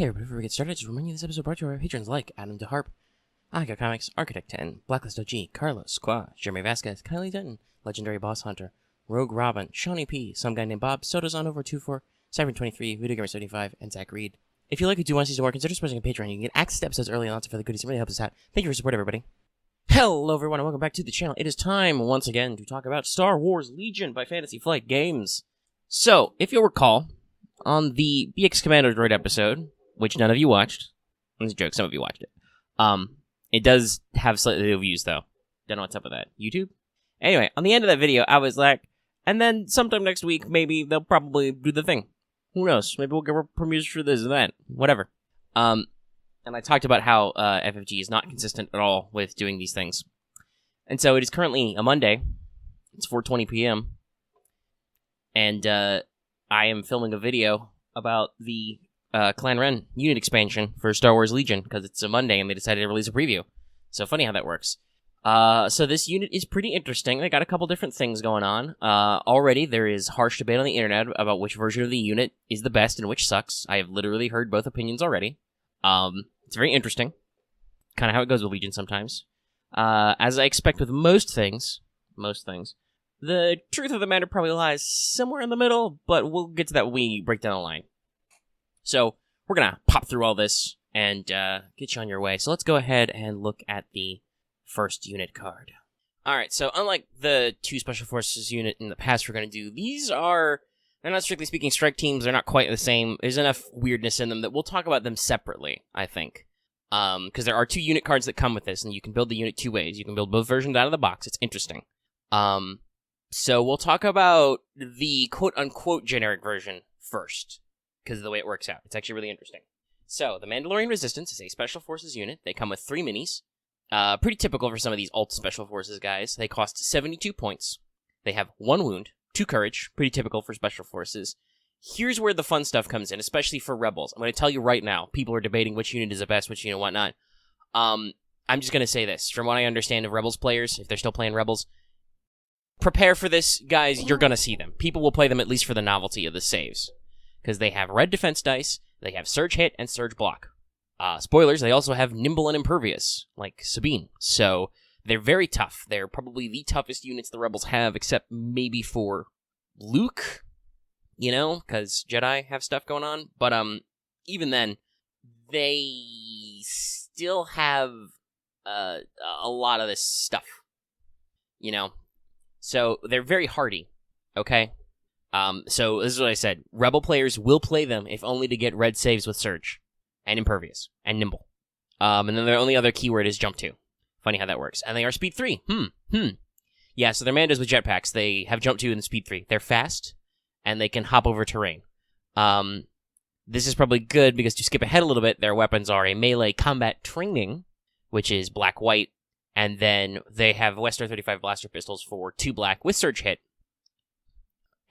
Hey everybody, before we get started, just remind you this episode brought to you by our patrons like Adam DeHarp, Aka Comics, Architect 10, Blacklist OG, Carlos, Qua, Jeremy Vasquez, Kylie Denton, Legendary Boss Hunter, Rogue Robin, Shawnee P, some guy named Bob, Soda's on over 24, Cyber23, Voodoo Gamer 75, and Zach Reed. If you like what you want to see some more, consider supporting a Patreon. You can get access to episodes early and lots of other goodies. It really helps us out. Thank you for your support, everybody. Hello everyone, and welcome back to the channel. It is time, once again, to talk about Star Wars Legion by Fantasy Flight Games. So, if you'll recall, on the BX Commando Droid episode, which none of you watched. It's a joke, some of you watched it. It does have slightly low views, though. Don't know what's up with that. YouTube? Anyway, on the end of that video, I was like, and then sometime next week, maybe they'll probably do the thing. Who knows? Maybe we'll get premieres for this and that. Whatever. And I talked about how FFG is not consistent at all with doing these things. And so it is currently a Monday. It's 4:20 p.m. And I am filming a video about the Clan Wren unit expansion for Star Wars Legion, because it's a Monday and they decided to release a preview. So funny how that works. So this unit is pretty interesting. They got a couple different things going on. Already there is harsh debate on the internet about which version of the unit is the best and which sucks. I have literally heard both opinions already. It's very interesting. Kind of how it goes with Legion sometimes. As I expect with most things, the truth of the matter probably lies somewhere in the middle, but we'll get to that when we break down the line. So, we're going to pop through all this and get you on your way. So let's go ahead and look at the first unit card. Alright, so unlike the two Special Forces unit in the past we're going to do, they're not strictly speaking strike teams, they're not quite the same. There's enough weirdness in them that we'll talk about them separately, I think. Because there are two unit cards that come with this, and you can build the unit two ways. You can build both versions out of the box, it's interesting. So we'll talk about the quote-unquote generic version first, because of the way it works out. It's actually really interesting. So, the Mandalorian Resistance is a Special Forces unit. They come with 3 minis. Pretty typical for some of these alt Special Forces guys. They cost 72 points. They have 1 wound, 2 courage. Pretty typical for Special Forces. Here's where the fun stuff comes in, especially for Rebels. I'm going to tell you right now, people are debating which unit is the best, which unit whatnot. I'm just going to say this. From what I understand of Rebels players, if they're still playing Rebels, prepare for this, guys. You're going to see them. People will play them at least for the novelty of the saves. Because they have red defense dice, they have surge hit, and surge block. Spoilers, they also have nimble and impervious, like Sabine. So, they're very tough. They're probably the toughest units the Rebels have, except maybe for Luke, because Jedi have stuff going on. But, even then, they still have a lot of this stuff, So, they're very hardy, okay? So this is what I said. Rebel players will play them, if only to get red saves with Surge, and Impervious, and Nimble. And then their only other keyword is Jump 2. Funny how that works. And they are Speed 3. Yeah, so they're Mandos with jetpacks. They have Jump 2 and Speed 3. They're fast, and they can hop over terrain. This is probably good, because to skip ahead a little bit, their weapons are a melee combat training, which is black-white, and then they have Western 35 blaster pistols for 2 black with Surge hit.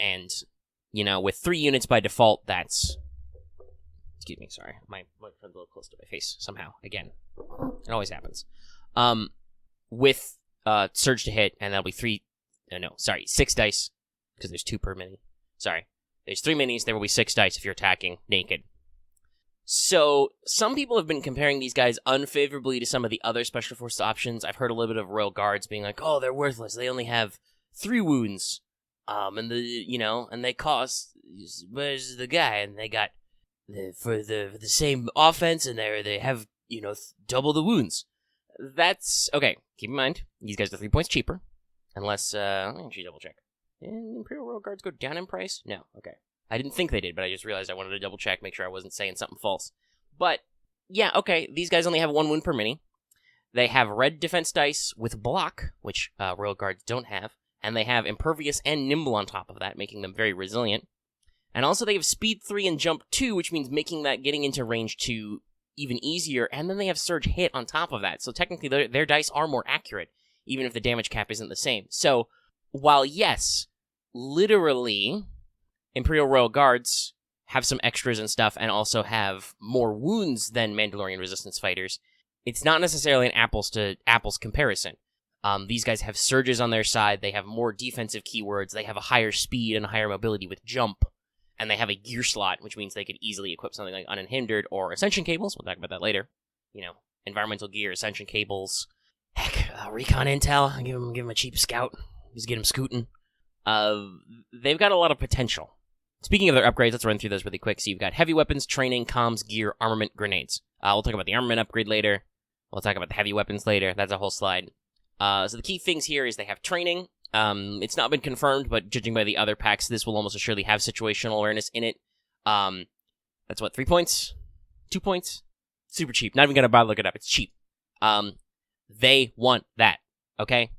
And, with 3 units by default, that's... Excuse me, sorry. My microphone's a little close to my face, somehow. Again. It always happens. With Surge to hit, and that'll be 6 dice, because there's 2 per mini. Sorry. There's 3 minis, there will be 6 dice if you're attacking naked. So, some people have been comparing these guys unfavorably to some of the other Special Forces options. I've heard a little bit of Royal Guards being like, oh, they're worthless, they only have 3 wounds. And they cost, where's the guy? And they got, for the same offense, and they have, double the wounds. That's, okay, keep in mind, these guys are 3 points cheaper, unless, let me actually double check. Did Imperial Royal Guards go down in price? No, okay. I didn't think they did, but I just realized I wanted to double check, make sure I wasn't saying something false. But, yeah, okay, these guys only have 1 wound per mini. They have red defense dice with block, which Royal Guards don't have. And they have Impervious and Nimble on top of that, making them very resilient. And also they have Speed 3 and Jump 2, which means making that getting into range 2 even easier. And then they have Surge Hit on top of that. So technically their dice are more accurate, even if the damage cap isn't the same. So, while yes, literally, Imperial Royal Guards have some extras and stuff, and also have more wounds than Mandalorian Resistance fighters, it's not necessarily an apples to apples comparison. These guys have surges on their side, they have more defensive keywords, they have a higher speed and a higher mobility with jump, and they have a gear slot, which means they could easily equip something like Unhindered or Ascension Cables. We'll talk about that later. Environmental gear, Ascension Cables. Heck, recon intel. Give him a cheap scout. Just get him scooting. They've got a lot of potential. Speaking of their upgrades, let's run through those really quick. So you've got heavy weapons, training, comms, gear, armament, grenades. We'll talk about the armament upgrade later. We'll talk about the heavy weapons later. That's a whole slide. So the key things here is they have training. It's not been confirmed, but judging by the other packs, this will almost assuredly have situational awareness in it. That's what, 3 points? 2 points? Super cheap. Not even going to bother looking it up. It's cheap. They want that, okay?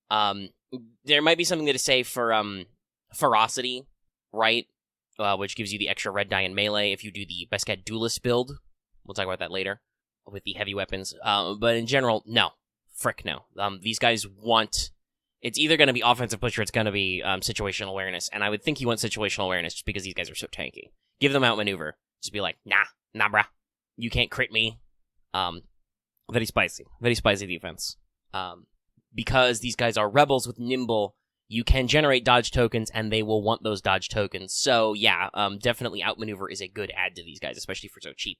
There might be something to say for ferocity, right? Which gives you the extra red die in melee if you do the Beskad Duelist build. We'll talk about that later with the heavy weapons. But in general, no. Frick no. These guys want... It's either going to be offensive push or it's going to be situational awareness. And I would think you want situational awareness just because these guys are so tanky. Give them outmaneuver. Just be like, nah, brah. You can't crit me. Very spicy. Very spicy defense. Because these guys are rebels with nimble, you can generate dodge tokens, and they will want those dodge tokens. So, yeah, definitely outmaneuver is a good add to these guys, especially for so cheap.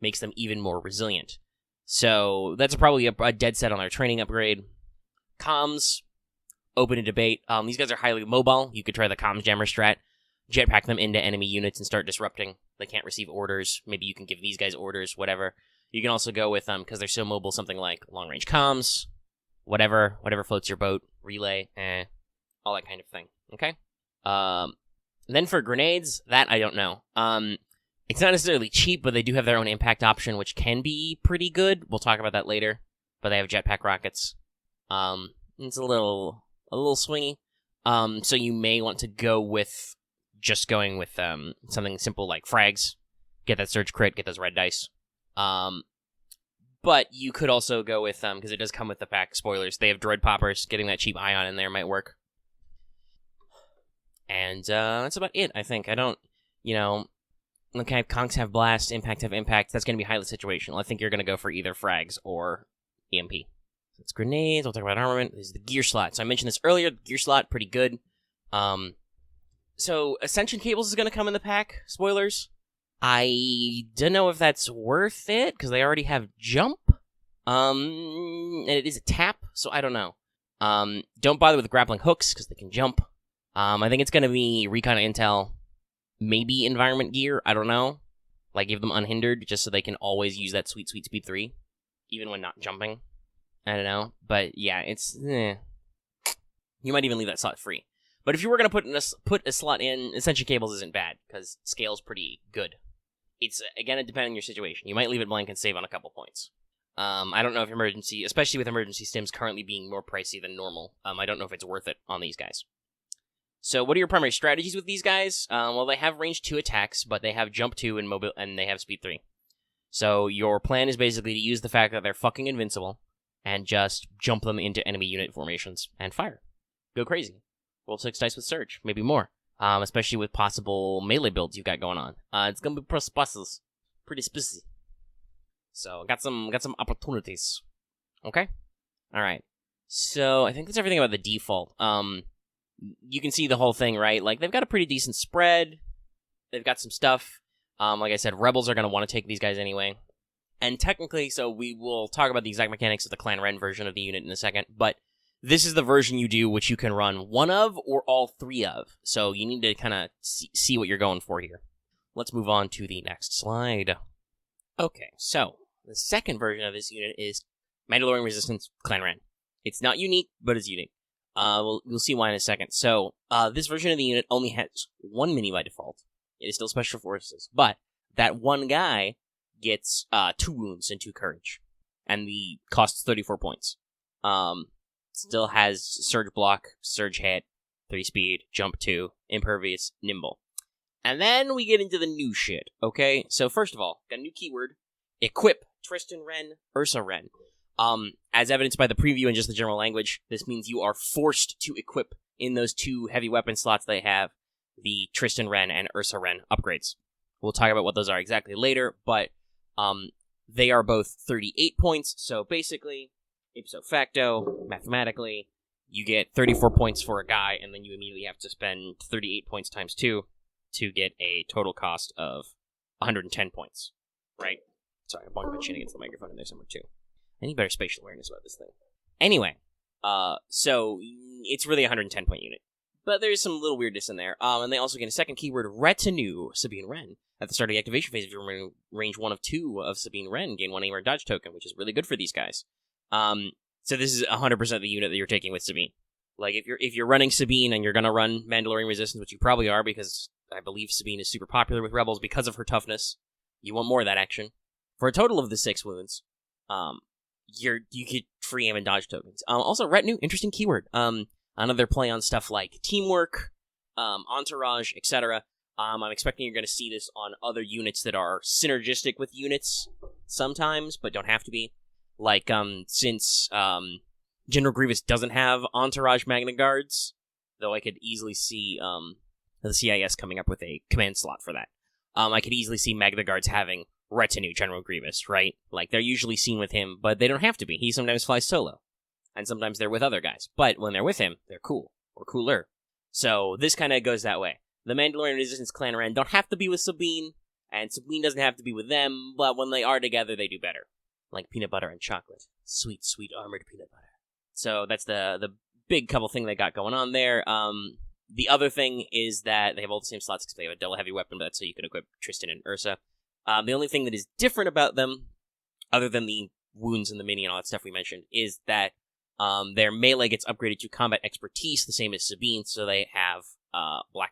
Makes them even more resilient. So, that's probably a dead set on their training upgrade. Comms, open to debate. These guys are highly mobile. You could try the comms jammer strat. Jetpack them into enemy units and start disrupting. They can't receive orders. Maybe you can give these guys orders, whatever. You can also go with, because they're so mobile, something like long-range comms, whatever floats your boat, relay, all that kind of thing, okay? Then for grenades, that I don't know. It's not necessarily cheap, but they do have their own impact option, which can be pretty good. We'll talk about that later, but they have jetpack rockets. It's a little swingy. So you may want to go with just going with something simple like frags, get that surge crit, get those red dice. But you could also go with, because it does come with the pack, spoilers, they have droid poppers, getting that cheap ion in there might work. And that's about it, I think. I don't, okay, conks have blast, impact have impact, that's going to be highly situational. I think you're going to go for either frags or EMP. So it's grenades, we'll talk about armament, this is the gear slot. So I mentioned this earlier, the gear slot, pretty good. So Ascension Cables is going to come in the pack, spoilers. I don't know if that's worth it, because they already have jump. And it is a tap, so I don't know. Don't bother with grappling hooks, because they can jump. I think it's going to be recon intel, maybe environment gear, I don't know. Like, give them unhindered, just so they can always use that sweet speed 3, even when not jumping. I don't know, but yeah, it's... You might even leave that slot free. But if you were going to put a slot in, Ascension Cables isn't bad, because scale's pretty good. It's, again, it depends on your situation. You might leave it blank and save on a couple points. I don't know if emergency, especially with emergency stims currently being more pricey than normal, I don't know if it's worth it on these guys. So what are your primary strategies with these guys? Well, they have range 2 attacks, but they have jump 2 and mobile, and they have speed 3. So your plan is basically to use the fact that they're fucking invincible and just jump them into enemy unit formations and fire. Go crazy. Roll 6 dice with Surge, maybe more. Especially with possible melee builds you've got going on. It's gonna be pretty spicy. So got some opportunities. Okay? Alright. So I think that's everything about the default. You can see the whole thing, right? Like, they've got a pretty decent spread. They've got some stuff. Like I said, rebels are gonna want to take these guys anyway. And technically, so we will talk about the exact mechanics of the Clan Wren version of the unit in a second, but this is the version you do which you can run one of or all 3 of. So you need to kind of see what you're going for here. Let's move on to the next slide. Okay, so the second version of this unit is Mandalorian Resistance Clan Wren. It's not unique, but it's unique. We'll see why in a second. So this version of the unit only has 1 mini by default. It is still Special Forces, but that one guy gets 2 wounds and 2 courage, and the costs 34 points. Still has Surge Block, Surge Hit, 3 Speed, Jump 2, Impervious, Nimble. And then we get into the new shit, okay? So first of all, got a new keyword, Equip Tristan Wren, Ursa Wren. As evidenced by the preview and just the general language, this means you are forced to equip in those 2 heavy weapon slots they have the Tristan Wren and Ursa Wren upgrades. We'll talk about what those are exactly later, but they are both 38 points, so basically, ipso facto, mathematically, you get 34 points for a guy, and then you immediately have to spend 38 points times 2 to get a total cost of 110 points, right? Sorry, I bumped my chin against the microphone in there somewhere too. I need better spatial awareness about this thing. Anyway, so it's really a 110 point unit. But there's some little weirdness in there. And they also get a second keyword, Retinue, Sabine Wren. At the start of the activation phase, if you're in range 1 of 2 of Sabine Wren, gain 1 aim or dodge token, which is really good for these guys. So this is 100% the unit that you're taking with Sabine. Like, if you're running Sabine and you're going to run Mandalorian Resistance, which you probably are, because I believe Sabine is super popular with Rebels because of her toughness, you want more of that action. For a total of the 6 wounds, you get free aim and dodge tokens. Also, Retinue, interesting keyword. Another play on stuff like teamwork, entourage, etc. I'm expecting you're going to see this on other units that are synergistic with units sometimes, but don't have to be. Like, since General Grievous doesn't have entourage Magna Guards, though I could easily see the CIS coming up with a command slot for that. I could easily see Magna Guards having Retinue General Grievous, right? Like, they're usually seen with him, but they don't have to be. He sometimes flies solo. And sometimes they're with other guys. But when they're with him, they're cool. Or cooler. So this kind of goes that way. The Mandalorian Resistance Clan Wren don't have to be with Sabine, and Sabine doesn't have to be with them, but when they are together, they do better. Like peanut butter and chocolate. Sweet, sweet armored peanut butter. So that's the big couple thing they got going on there. The other thing is that they have all the same slots because they have a double heavy weapon, but that's so you can equip Tristan and Ursa. The only thing that is different about them, other than the wounds and the mini and all that stuff we mentioned, is that their melee gets upgraded to combat expertise, the same as Sabine, so they have black.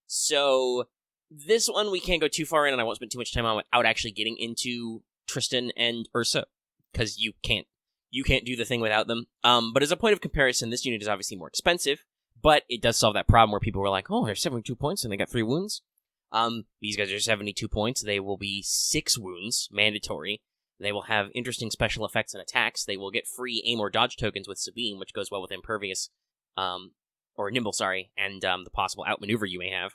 So this one we can't go too far in, and I won't spend too much time on without actually getting into Tristan and Ursa, because you can't do the thing without them. But as a point of comparison, this unit is obviously more expensive, but it does solve that problem where people were like, oh, they're 72 points and they got 3 wounds. These guys are 72 points. They will be 6 wounds, mandatory. They will have interesting special effects and attacks. They will get free aim or dodge tokens with Sabine, which goes well with Impervious, or Nimble, and the possible outmaneuver you may have.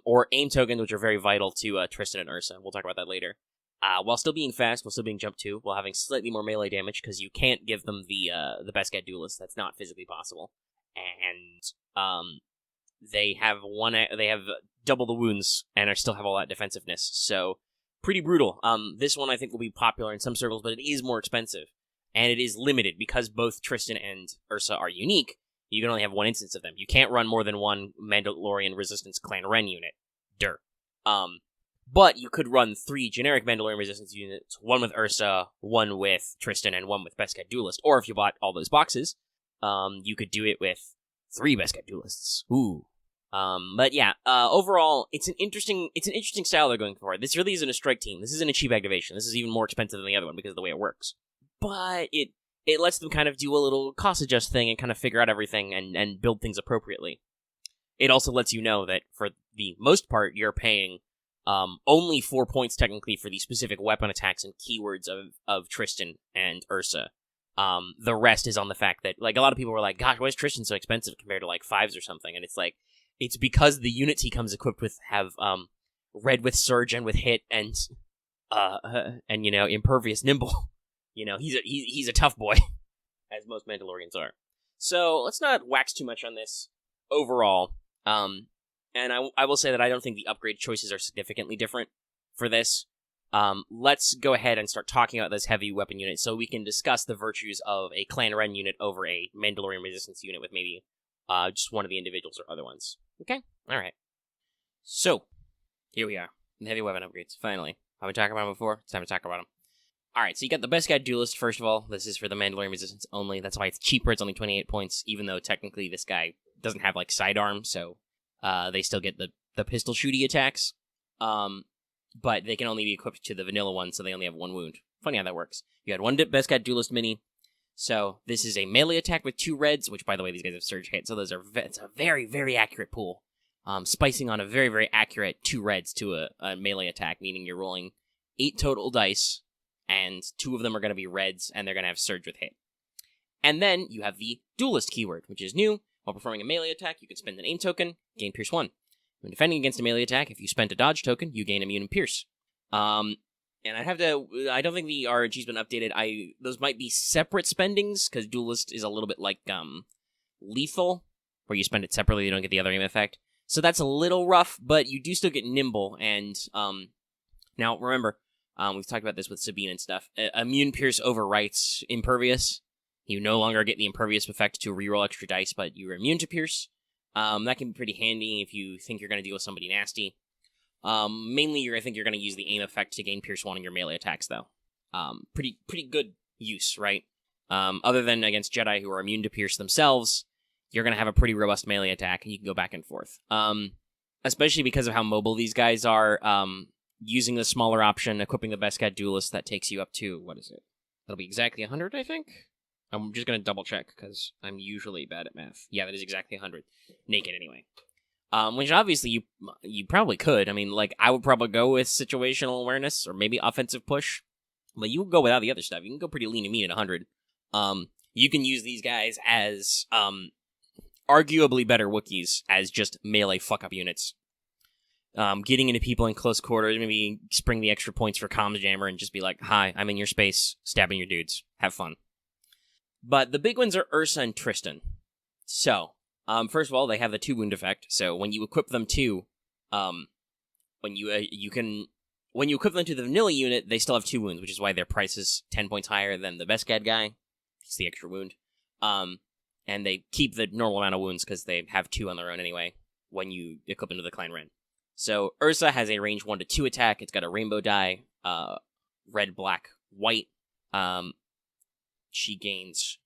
Or aim tokens, which are very vital to Tristan and Ursa. We'll talk about that later. While still being fast, while still being jump 2, while having slightly more melee damage, because you can't give them the best guy duelist. That's not physically possible. And they have double the wounds and still have all that defensiveness. So pretty brutal. This one I think will be popular in some circles, but it is more expensive. And it is limited because both Tristan and Ursa are unique. You can only have one instance of them. You can't run more than one Mandalorian Resistance Clan Wren unit. But you could run 3 generic Mandalorian Resistance units, 1 with Ursa, 1 with Tristan, and 1 with Best Guy Duelist. Or if you bought all those boxes, you could do it with 3 Best Guy Duelists. Ooh. But yeah, overall, it's an interesting style they're going for. This really isn't a strike team. This isn't a cheap activation. This is even more expensive than the other one because of the way it works. But it lets them kind of do a little cost adjust thing and kind of figure out everything and build things appropriately. It also lets you know that for the most part, you're paying only 4 points technically for the specific weapon attacks and keywords of Tristan and Ursa. The rest is on the fact that, like, a lot of people were like, gosh, why is Tristan so expensive compared to, like, 5s or something? And it's like, it's because the units he comes equipped with have red with surge and with hit and impervious nimble. He's a tough boy, as most Mandalorians are. So let's not wax too much on this overall. And I will say that I don't think the upgrade choices are significantly different for this. Let's go ahead and start talking about this heavy weapon unit so we can discuss the virtues of a Clan Wren unit over a Mandalorian Resistance unit with maybe just one of the individuals or other ones. Okay? Alright. So, here we are. The heavy weapon upgrades, finally. I've been talking about them before. It's time to talk about them. Alright, so you got the Best Guy Duelist, first of all. This is for the Mandalorian Resistance only. That's why it's cheaper. It's only 28 points, even though technically this guy doesn't have, like, sidearms, so they still get the pistol shooty attacks. But they can only be equipped to the vanilla one, so they only have 1 wound. Funny how that works. You had 1 Best Guy Duelist mini. So this is a melee attack with 2 reds, which, by the way, these guys have surge hit, so it's a very, very accurate pool. Spicing on a very, very accurate 2 reds to a melee attack, meaning you're rolling 8 total dice, and 2 of them are going to be reds, and they're going to have surge with hit. And then you have the Duelist keyword, which is new. While performing a melee attack, you can spend an aim token, gain Pierce 1. When defending against a melee attack, if you spent a dodge token, you gain immune and Pierce. And I don't think the RNG's been updated. Those might be separate spendings, because Duelist is a little bit like Lethal, where you spend it separately, you don't get the other aim effect. So that's a little rough, but you do still get nimble, and now remember, we've talked about this with Sabine and stuff. Immune Pierce overwrites Impervious. You no longer get the Impervious effect to reroll extra dice, but you're immune to Pierce. That can be pretty handy if you think you're going to deal with somebody nasty. Mainly, I think you're going to use the aim effect to gain Pierce 1 on your melee attacks, though. Pretty good use, right? Other than against Jedi who are immune to Pierce themselves, you're going to have a pretty robust melee attack, and you can go back and forth. Especially because of how mobile these guys are, using the smaller option, equipping the best cat duelist, that takes you up to, what is it? That'll be exactly 100, I think? I'm just going to double check, because I'm usually bad at math. Yeah, that is exactly 100. Naked, anyway. Which obviously you probably could. I mean, like, I would probably go with situational awareness, or maybe offensive push. But you can go without the other stuff. You can go pretty lean and mean at 100. You can use these guys as, arguably better Wookiees as just melee fuck-up units. Getting into people in close quarters, maybe spring the extra points for Comms Jammer and just be like, hi, I'm in your space, stabbing your dudes. Have fun. But the big ones are Ursa and Tristan. So, first of all, they have the 2 wound effect. So when you equip them to, when you equip them to the vanilla unit, they still have 2 wounds, which is why their price is 10 points higher than the best guy. It's the extra wound. And they keep the normal amount of wounds because they have 2 on their own anyway when you equip them to the Clan Wren. So Ursa has a range 1 to 2 attack. It's got a rainbow die, red, black, white. She gives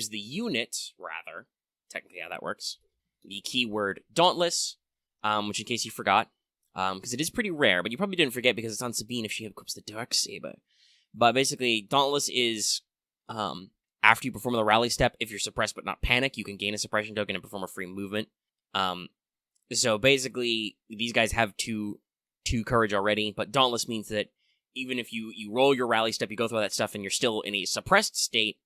the unit, rather, technically how that works, the keyword Dauntless, which in case you forgot, because it is pretty rare, but you probably didn't forget because it's on Sabine if she equips the Darksaber. But basically, Dauntless is, after you perform the rally step, if you're suppressed but not panic, you can gain a suppression token and perform a free movement. So basically, these guys have two courage already, but Dauntless means that even if you roll your rally step, you go through all that stuff, and you're still in a suppressed state,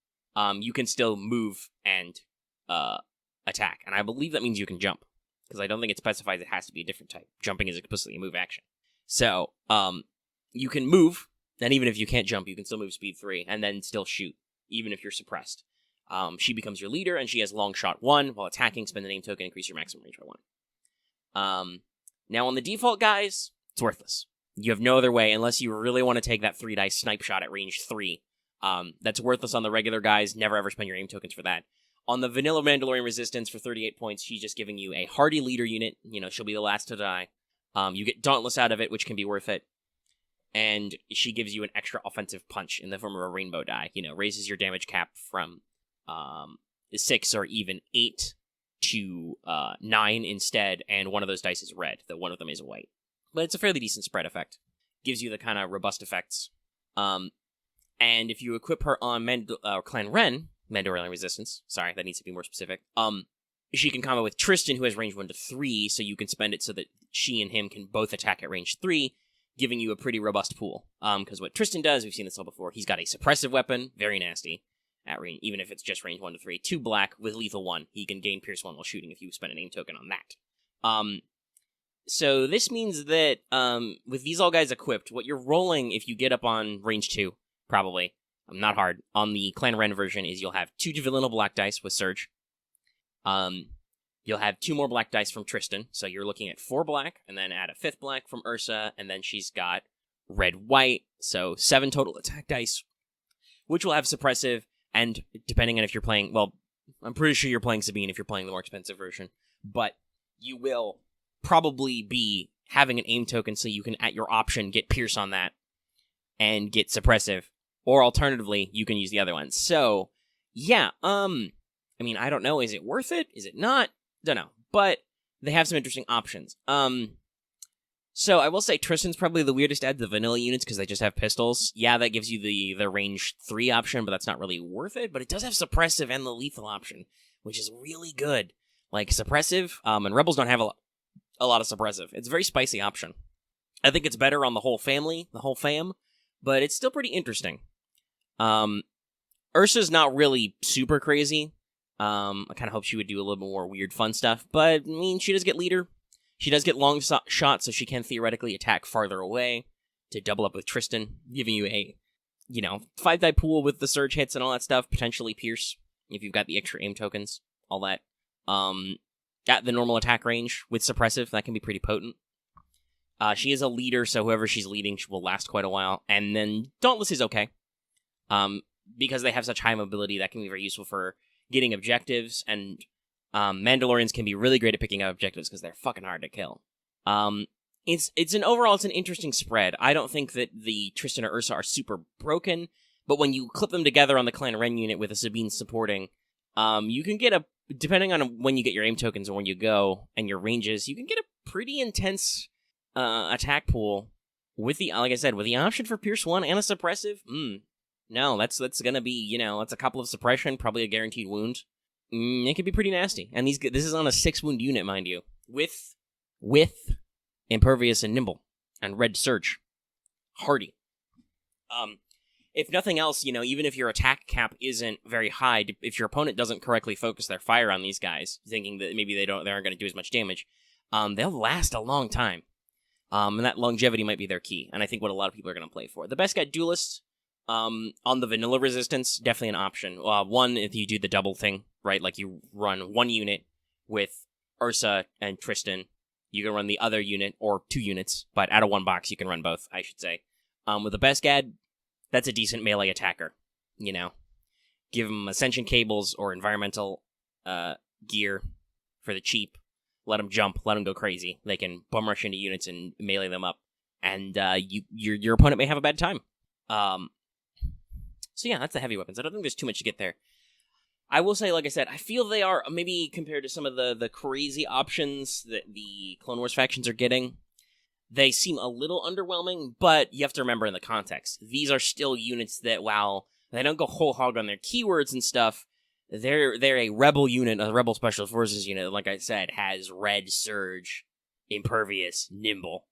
you can still move and attack. And I believe that means you can jump, because I don't think it specifies it has to be a different type. Jumping is explicitly a move action. So, you can move, and even if you can't jump, you can still move speed 3, and then still shoot, even if you're suppressed. She becomes your leader, and she has long shot 1. While attacking, spend the name token, increase your maximum range by 1. Now on the default guys, it's worthless. You have no other way, unless you really want to take that 3-dice snipe shot at range 3. That's worthless on the regular guys. Never ever spend your aim tokens for that. On the vanilla Mandalorian Resistance for 38 points, she's just giving you a hardy leader unit. You know, she'll be the last to die. You get Dauntless out of it, which can be worth it. And she gives you an extra offensive punch in the form of a rainbow die. You know, raises your damage cap from 6 or even 8 to 9 instead, and one of those dice is red, though one of them is white. But it's a fairly decent spread effect. Gives you the kind of robust effects. And if you equip her on Clan Wren, Mandalorian Resistance, sorry, that needs to be more specific, she can combo with Tristan, who has range 1 to 3, so you can spend it so that she and him can both attack at range 3, giving you a pretty robust pool. Because what Tristan does, we've seen this all before, he's got a suppressive weapon, very nasty, at range, even if it's just range 1 to 3, 2 black with lethal 1. He can gain Pierce 1 while shooting if you spend a name token on that. So this means that with these all guys equipped, what you're rolling if you get up on range 2, probably, not hard, on the Clan Wren version is you'll have 2 vanilla black dice with Surge. You'll have 2 more black dice from Tristan, so you're looking at 4 black, and then add a 5th black from Ursa, and then she's got red-white, so 7 total attack dice, which will have suppressive, and depending on if you're playing, well, I'm pretty sure you're playing Sabine if you're playing the more expensive version, but you will probably be having an aim token so you can, at your option, get Pierce on that and get suppressive, or alternatively, you can use the other one. So, yeah, I mean, I don't know, is it worth it? Is it not? Don't know, but they have some interesting options. So I will say Tristan's probably the weirdest add to the vanilla units because they just have pistols. Yeah, that gives you the range 3 option, but that's not really worth it. But it does have suppressive and the lethal option, which is really good. Like suppressive, and Rebels don't have a lot of suppressive. It's a very spicy option. I think it's better on the whole family, the whole fam, but it's still pretty interesting. Ursa's not really super crazy. I kind of hope she would do a little more weird fun stuff, but I mean, she does get leader. She does get long shots, so she can theoretically attack farther away to double up with Tristan, giving you a, 5-die pool with the surge hits and all that stuff, potentially Pierce, if you've got the extra aim tokens, all that. at the normal attack range with suppressive. That can be pretty potent. She is a leader, so whoever she's leading will last quite a while. And then Dauntless is okay. Because they have such high mobility, that can be very useful for getting objectives, and Mandalorians can be really great at picking up objectives because they're fucking hard to kill. It's an interesting spread. I don't think that the Tristan or Ursa are super broken, but when you clip them together on the Clan Wren unit with a Sabine supporting, you can get depending on when you get your aim tokens and when you go, and your ranges, you can get a pretty intense attack pool with like I said, with the option for Pierce 1 and a suppressive. No, that's gonna be, that's a couple of suppression, probably a guaranteed wound. It could be pretty nasty. And this is on a 6-wound unit, mind you, with Impervious and Nimble and Red Surge. Hardy. If nothing else, even if your attack cap isn't very high, if your opponent doesn't correctly focus their fire on these guys, thinking that maybe they aren't going to do as much damage, they'll last a long time. And that longevity might be their key, and I think what a lot of people are going to play for. The best guy, Duelist, on the vanilla resistance, definitely an option. One, if you do the double thing, right? Like you run one unit with Ursa and Tristan, you can run the other unit, or 2 units, but out of one box you can run both, I should say. With the best gad, that's a decent melee attacker, Give them Ascension Cables or environmental gear for the cheap. Let them jump, let them go crazy. They can bum rush into units and melee them up, and your opponent may have a bad time. So yeah, that's the heavy weapons. I don't think there's too much to get there. I will say, like I said, I feel they are, maybe compared to some of the crazy options that the Clone Wars factions are getting, they seem a little underwhelming, but you have to remember in the context, these are still units that, while they don't go whole hog on their keywords and stuff, they're a rebel unit, a rebel special forces unit that, like I said, has Red Surge, Impervious, Nimble.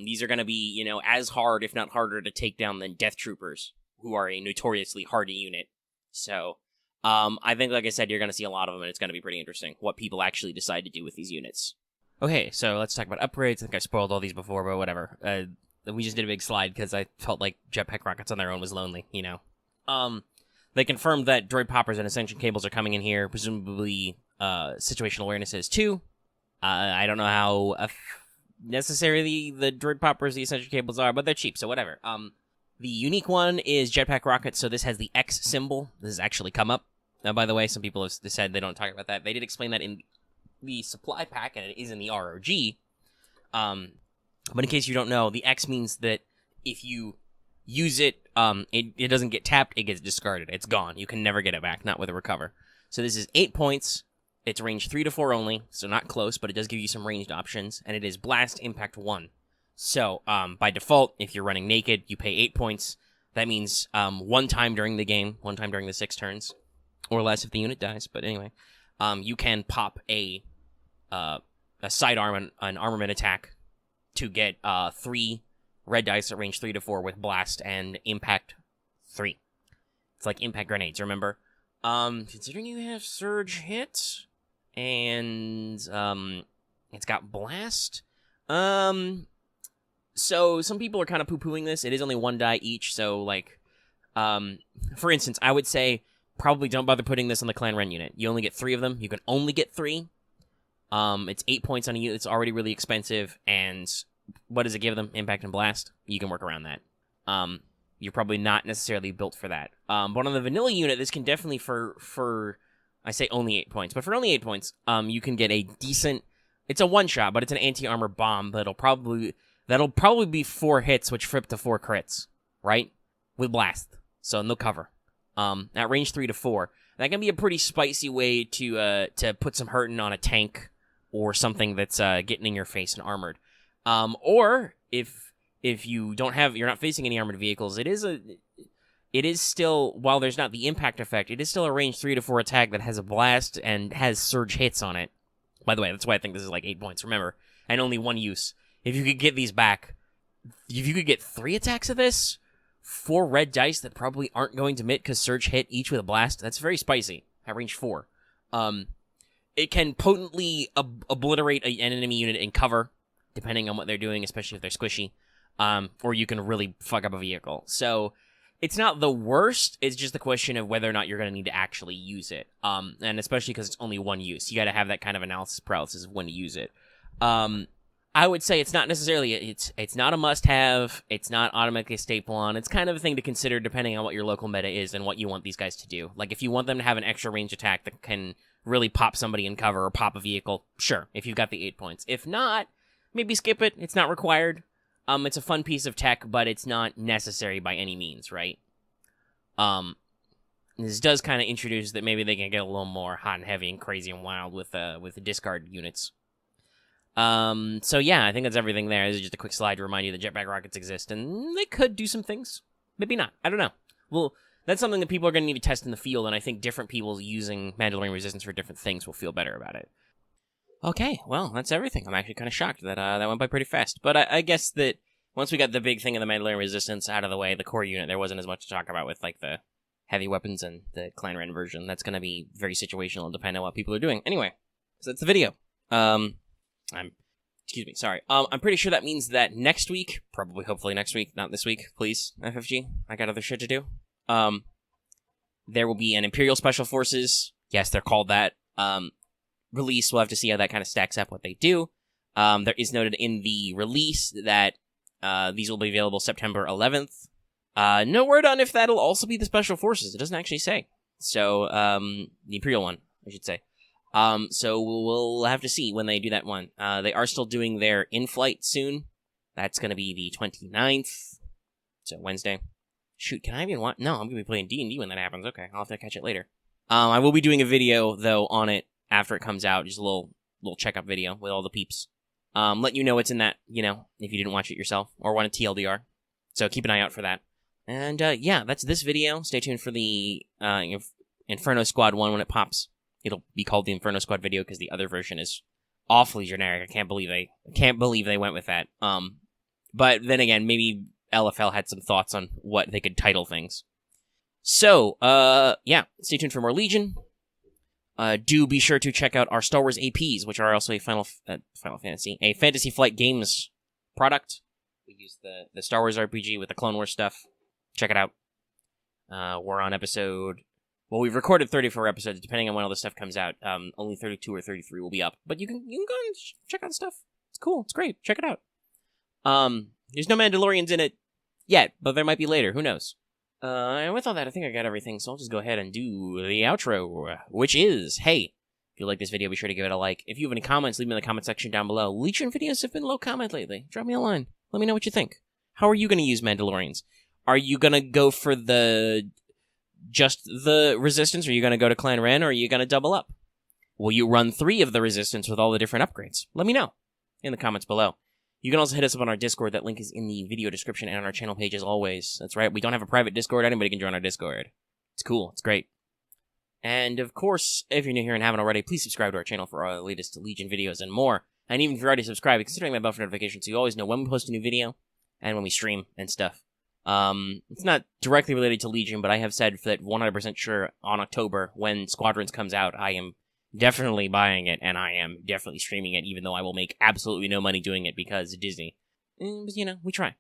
These are going to be, as hard, if not harder, to take down than Death Troopers, who are a notoriously hardy unit. So, I think, like I said, you're going to see a lot of them, and it's going to be pretty interesting what people actually decide to do with these units. Okay, so let's talk about upgrades. I think I spoiled all these before, but whatever. We just did a big slide because I felt like jetpack rockets on their own was lonely, They confirmed that droid poppers and ascension cables are coming in here, presumably situational awarenesses too. I don't know how necessary the droid poppers, the ascension cables are, but they're cheap, so whatever. The unique one is jetpack rockets, so this has the X symbol. This has actually come up. Now, by the way, some people have said they don't talk about that. They did explain that in the supply pack, and it is in the ROG. But in case you don't know, the X means that if you use it, it doesn't get tapped, it gets discarded. It's gone. You can never get it back, not with a recover. So this is 8 points. It's range 3 to 4 only, so not close, but it does give you some ranged options, and it is Blast Impact 1. So, by default, if you're running naked, you pay 8 points. That means one time during the game, one time during the 6 turns, or less if the unit dies, but anyway, you can pop a sidearm, an armament attack, to get 3 red dice at range 3 to 4 with Blast and Impact 3. It's like Impact Grenades, remember? Considering you have Surge Hit, and it's got Blast, so some people are kind of poo-pooing this. It is only 1 die each, so, like, for instance, I would say probably don't bother putting this on the Clan Wren unit. You only get 3 of them. You can only get 3. It's 8 points on a unit. It's already really expensive, and what does it give them? Impact and Blast. You can work around that. You're probably not necessarily built for that. But on the vanilla unit, this can definitely, for I say only 8 points, but for only 8 points, you can get a decent, it's a one-shot, but it's an anti-armor bomb that'll probably be 4 hits, which flip to 4 crits, right? With Blast. So no cover. At range 3 to 4. That can be a pretty spicy way to put some hurting on a tank or something that's getting in your face and armored. Or if you don't have, you're not facing any armored vehicles, it is still, while there's not the impact effect, it is still a range 3 to 4 attack that has a Blast and has surge hits on it. By the way, that's why I think this is like 8 points, remember, and only 1 use. If you could get these back, if you could get 3 attacks of this, 4 red dice that probably aren't going to mitt because surge hit each with a Blast, that's very spicy at range 4. It can potently obliterate an enemy unit in cover, depending on what they're doing, especially if they're squishy. Or you can really fuck up a vehicle. So, it's not the worst. It's just the question of whether or not you're going to need to actually use it. And especially because it's only one use. You got to have that kind of analysis paralysis of when to use it. I would say it's not necessarily, it's not a must-have. It's not automatically a staple on. It's kind of a thing to consider depending on what your local meta is and what you want these guys to do. Like, if you want them to have an extra range attack that can really pop somebody in cover or pop a vehicle, sure, if you've got the 8 points. If not, maybe skip it. It's not required. It's a fun piece of tech, but it's not necessary by any means, right? This does kind of introduce that maybe they can get a little more hot and heavy and crazy and wild with the discard units. So yeah, I think that's everything there. This is just a quick slide to remind you that jetpack rockets exist, and they could do some things. Maybe not. I don't know. Well, that's something that people are going to need to test in the field, and I think different people using Mandalorian Resistance for different things will feel better about it. Okay, well, that's everything. I'm actually kind of shocked that that went by pretty fast. But I guess that once we got the big thing of the Mandalorian Resistance out of the way, the core unit, there wasn't as much to talk about with, like, the heavy weapons and the Clan Wren version. That's going to be very situational and depend on what people are doing. Anyway, so that's the video. I'm pretty sure that means that next week, hopefully next week, not this week, please, FFG, I got other shit to do. There will be an Imperial Special Forces, yes, they're called that, release. We'll have to see how that kind of stacks up what they do. There is noted in the release that these will be available September 11th. No word on if that'll also be the Special Forces. It doesn't actually say. So, the Imperial one, I should say. So we'll have to see when they do that one. They are still doing their in-flight soon. That's going to be the 29th. So Wednesday. Shoot, can I even watch? No, I'm going to be playing D&D when that happens. Okay, I'll have to catch it later. I will be doing a video, though, on it after it comes out. Just a little check-up video with all the peeps. Let you know what's in that, if you didn't watch it yourself or want a TLDR. So keep an eye out for that. And, yeah, that's this video. Stay tuned for the Inferno Squad one when it pops. It'll be called the Inferno Squad video because the other version is awfully generic. I can't believe they went with that. But then again, maybe LFL had some thoughts on what they could title things. So, yeah, stay tuned for more Legion. Do be sure to check out our Star Wars APs, which are also a Fantasy Flight Games product. We use the Star Wars RPG with the Clone Wars stuff. Check it out. We're on episode... Well, we've recorded 34 episodes. Depending on when all this stuff comes out, only 32 or 33 will be up. But you can go and check out the stuff. It's cool. It's great. Check it out. There's no Mandalorians in it yet, but there might be later. Who knows? And with all that, I think I got everything, so I'll just go ahead and do the outro, which is, hey, if you like this video, be sure to give it a like. If you have any comments, leave them in the comment section down below. Legion videos have been low comment lately. Drop me a line. Let me know what you think. How are you going to use Mandalorians? Are you going to go for just the Resistance? Are you going to go to Clan Wren, or are you going to double up? Will you run 3 of the Resistance with all the different upgrades? Let me know in the comments below. You can also hit us up on our Discord. That link is in the video description and on our channel page as always. That's right, we don't have a private Discord. Anybody can join our Discord. It's cool. It's great. And, of course, if you're new here and haven't already, please subscribe to our channel for our latest Legion videos and more. And even if you're already subscribed, consider that bell for notifications so you always know when we post a new video and when we stream and stuff. It's not directly related to Legion, but I have said that 100% sure on October, when Squadrons comes out, I am definitely buying it, and I am definitely streaming it, even though I will make absolutely no money doing it because Disney. But, we try.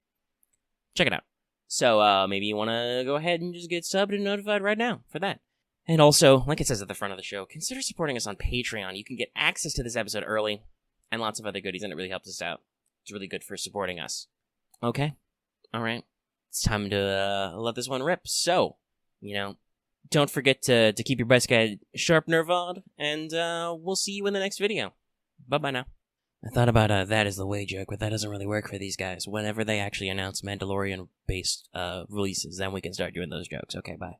Check it out. So, maybe you want to go ahead and just get subbed and notified right now for that. And also, like it says at the front of the show, consider supporting us on Patreon. You can get access to this episode early, and lots of other goodies, and it really helps us out. It's really good for supporting us. Okay? Alright. It's time to let this one rip. So, don't forget to keep your best guy sharp, Nervod, and we'll see you in the next video. Bye-bye now. I thought about that as the way joke, but that doesn't really work for these guys. Whenever they actually announce Mandalorian-based releases, then we can start doing those jokes. Okay, bye.